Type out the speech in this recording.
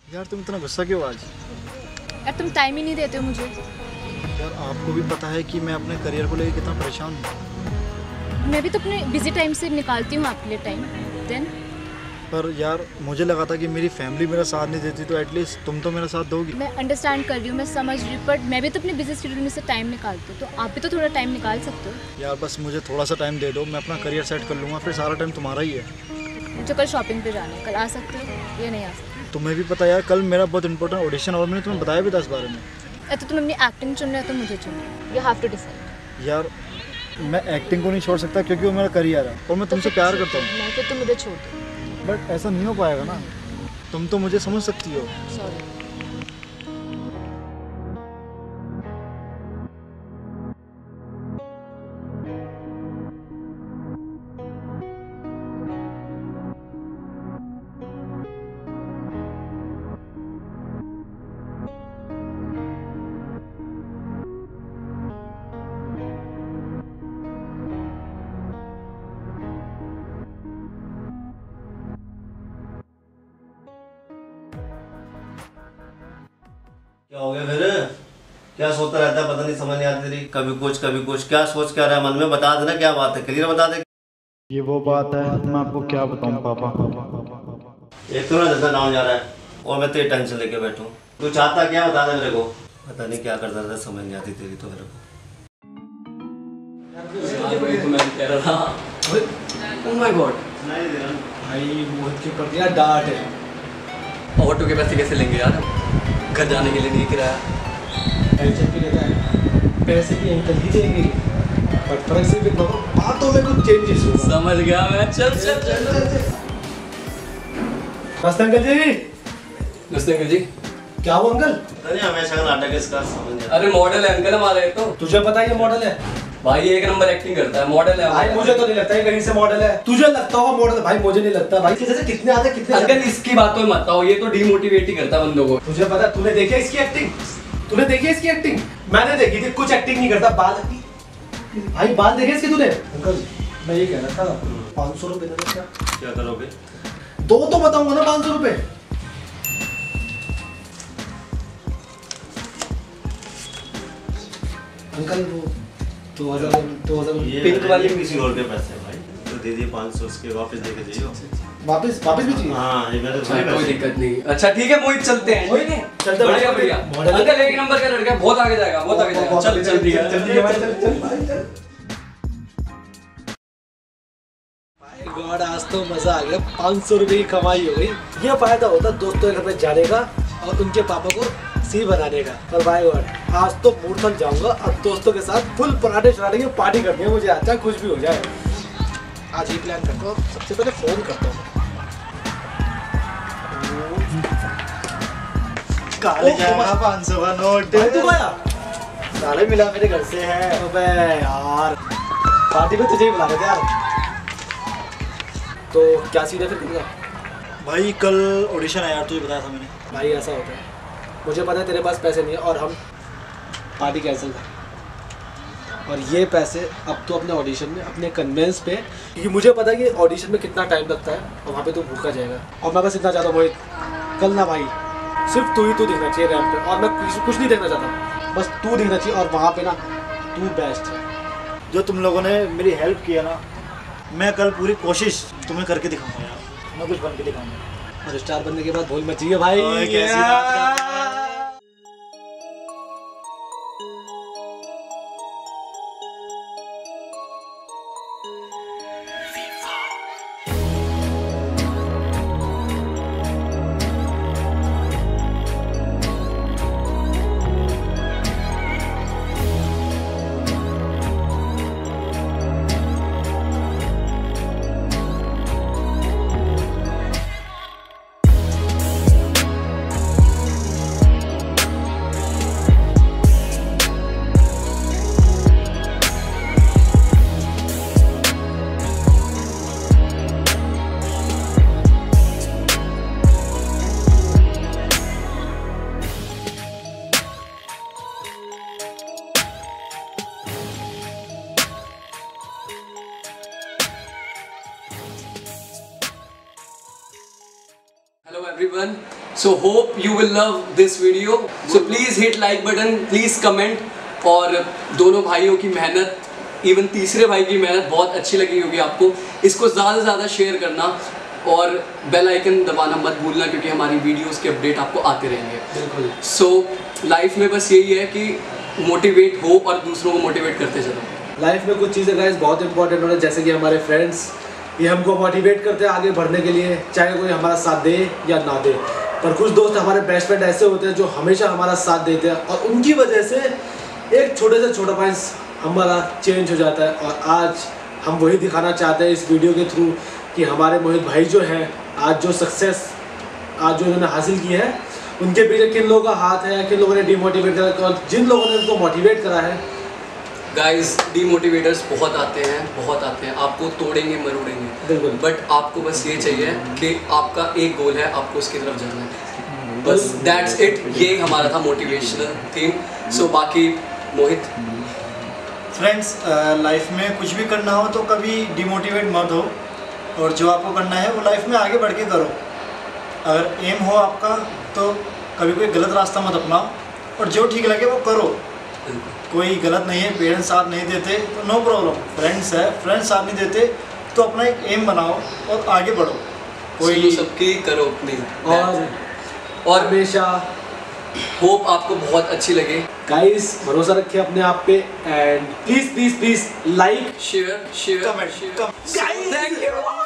यार तुम इतना गुस्सा क्यों आज? यार तुम टाइम ही नहीं देते हो मुझे। यार आपको भी पता है कि मैं अपने करियर को लेकर कितना परेशान हूँ। मैं भी तो अपने बिजी टाइम से निकालती हूँ आपके लिए टाइम। देन पर यार मुझे लगा था कि मेरी फैमिली मेरा साथ नहीं देती तो एटलीस्ट तुम तो मेरा साथ दोगी। मैं अंडरस्टैंड कर रही हूँ, मैं समझ रही हूँ, बट मैं भी तो अपने बिजी शेड्यूल में से टाइम निकालती हूँ, तो आप भी तो थोड़ा टाइम निकाल सकते हो। यार बस मुझे थोड़ा सा टाइम दे दो, मैं अपना करियर सेट कर लूँगा, फिर सारा टाइम तुम्हारा ही है। मुझे कल शॉपिंग पे जाना है, कल आ सकते हो या नहीं आ सकते? तुम्हें भी पता यार कल मेरा बहुत इंपॉर्टेंट ऑडिशन और मैंने तुम्हें बताया भी था इस बारे में। तो तुम अपनी एक्टिंग चुन रहे हो तो मुझे चुन, यू हैव टू डिसाइड। यार मैं एक्टिंग को नहीं छोड़ सकता क्योंकि वो मेरा करियर है और मैं तुमसे प्यार करता हूँ। नहीं, फिर तुम मुझे छोड़ दो। बट ऐसा नहीं हो पाएगा ना, तुम तो मुझे समझ सकती हो। सॉरी। क्या हो गया फिर? क्या सोचता रहता है, पता नहीं, समझ नहीं आती तेरी। कभी कुछ क्या सोच क्या रहा है मन में, बता देना क्या बात है, क्लियर बता दे। ये वो बात है, मैं आपको क्या बताऊं पापा। एक तो ना जैसा नाम जा रहा है और मैं तेरी टेंशन लेके बैठूं। तू चाहता क्या, बता दे मेरे को। पता नहीं क्या करता रहता, समझ नहीं आती तेरी तो मेरे को। मैं कह रहा था, ओह माय गॉड, भाई मोहित के ऊपर दिया डांट है। ऑटो के पैसे कैसे लेंगे यार, घर जाने के लिए नहीं किराया। टेंशन क्यों लेता है, पैसे भी अंकल ही देंगे, पर फर्क सिर्फ इतना बातों में कुछ चेंजेस होगा। समझ गया मैं, चल चल चल चल। नमस्ते अंकल जी। नमस्ते अंकल जी। क्या हुआ अंकल? पता नहीं हमेशा का नाटक इसका, समझ नहीं। अरे मॉडल है अंकल हमारे। तो तुझे पता है ये मॉडल है भाई, एक नंबर एक्टिंग करता है, मॉडल है भाई। मुझे तो नहीं लगता है कहीं से मॉडल है, तुझे लगता होगा मॉडल है भाई, मुझे नहीं लगता भाई। जैसे कितने आते कितने अंकल, इसकी बातों में मत आओ, ये तो डिमोटिवेट ही करता है बंदों को। तुझे पता, तूने देखी इसकी एक्टिंग? तूने देखी इसकी एक्टिंग? मैंने देखी थी, कुछ एक्टिंग नहीं करता। बाल भाई, बाल देखे इसके तूने? अंकल मैं ये कह रहा था, 500 रुपए दे दो। क्या करोगे? तो बताऊंगा ना, 500 रुपए। अंकल वो 2000 पिंक वाली किसी और के पैसे भाई, तो दे दिए 500, उसके वापस देके जाइयो। वापस भी चाहिए? हाँ, ये मेरे कोई दिक्कत नहीं। अच्छा ठीक है मोहित, चलते हैं। ठीक है, चलते। बढ़िया बढ़िया अंकल, एक नंबर का लड़का, बहुत आगे जाएगा, बहुत आगे जाएगा। चल चल ठीक है, जल्दी भाई, चल चल। गॉड, आज तो मजा आ गया, 500 रुपए की कमाई हो गई। ये फायदा होता दोस्तों के घर पे जाने का और उनके पापा को सी बनाने का। और भाई गॉड, आज तो मूड थक जाऊंगा। अब दोस्तों के साथ फुल पराठे चढ़ाने की पार्टी करनी है मुझे, अच्छा कुछ भी हो जाए। आज ही प्लान करता हूँ, सबसे पहले फोन करता हूँ। काले क्या 500 का नोट तू आया? साले मिला मेरे घर से है। अबे यार, पार्टी में तुझे ही बुला रहे थे यार। तो क्या सीन है फिर कितना? भाई कल ऑडिशन है यार, तुझे बताया था मैंने। भाई ऐसा होता है, मुझे पता है तेरे पास पैसे नहीं है और हम पार्टी कैंसिल कर, और ये पैसे अब तो अपने ऑडिशन में, अपने कन्वेंस पे, क्योंकि मुझे पता है कि ऑडिशन में कितना टाइम लगता है और वहाँ पे तो भूखा जाएगा। और मैं बस इतना चाहता हूँ मोहित, कल ना भाई सिर्फ तू दिखना चाहिए रैंप पे, और मैं कुछ नहीं देखना चाहता, बस तू दिखना चाहिए। और वहाँ पे ना तू बेस्ट है। जो तुम लोगों ने मेरी हेल्प किया ना, मैं कल पूरी कोशिश तुम्हें करके दिखाऊंगा यार, मैं कुछ बन के दिखाऊंगा। और स्टार बनने के बाद भूल मत जाइए भाई। कैसी बात करते हैं। everyone. So hope you will love this video. So please hit like button, please comment. और दोनों भाइयों की मेहनत, इवन तीसरे भाई की मेहनत बहुत अच्छी लगी होगी आपको. इसको ज़्यादा से ज़्यादा शेयर करना और बेल आइकन दबाना मत भूलना, क्योंकि हमारी वीडियोस के अपडेट आपको आते रहेंगे. बिल्कुल. सो लाइफ में बस यही है कि मोटिवेट हो और दूसरों को मोटिवेट करते चलो. लाइफ में कुछ चीज़ें गाइस बहुत इंपॉर्टेंट होना, जैसे कि हमारे फ्रेंड्स, ये हमको मोटिवेट करते हैं आगे बढ़ने के लिए, चाहे कोई हमारा साथ दे या ना दे. पर कुछ दोस्त हमारे बेस्ट फ्रेंड ऐसे होते हैं जो हमेशा हमारा साथ देते हैं, और उनकी वजह से एक छोटे से छोटा पॉइंट हमारा चेंज हो जाता है. और आज हम वही दिखाना चाहते हैं इस वीडियो के थ्रू कि हमारे मोहित भाई जो हैं, आज जो सक्सेस आज जो इन्होंने हासिल की है, उनके पीछे किन लोगों का हाथ है, किन लोगों ने डिमोटिवेट करा, और जिन लोगों ने उनको मोटिवेट करा है. गाइस, डीमोटिवेटर्स बहुत आते हैं, आपको तोड़ेंगे मरोड़ेंगे, बिल्कुल. बट आपको बस ये चाहिए कि आपका एक गोल है, आपको उसकी तरफ जाना है, बस दैट्स इट. ये हमारा था मोटिवेशनल थीम. सो बाकी मोहित. फ्रेंड्स, लाइफ में कुछ भी करना हो तो कभी डिमोटिवेट मत हो, और जो आपको करना है वो लाइफ में आगे बढ़ के करो. अगर एम हो आपका तो कभी कोई गलत रास्ता मत अपनाओ, और जो ठीक लगे वो करो. कोई गलत नहीं है, पेरेंट्स साथ नहीं देते तो नो प्रॉब्लम, फ्रेंड्स है, फ्रेंड्स साथ नहीं देते तो अपना एक एम बनाओ और आगे बढ़ो. कोई सबकी करो अपनी, और हमेशा होप आपको बहुत अच्छी लगे. गाइस, भरोसा रखिए अपने आप पे, and please please please like, share comment. Thank you.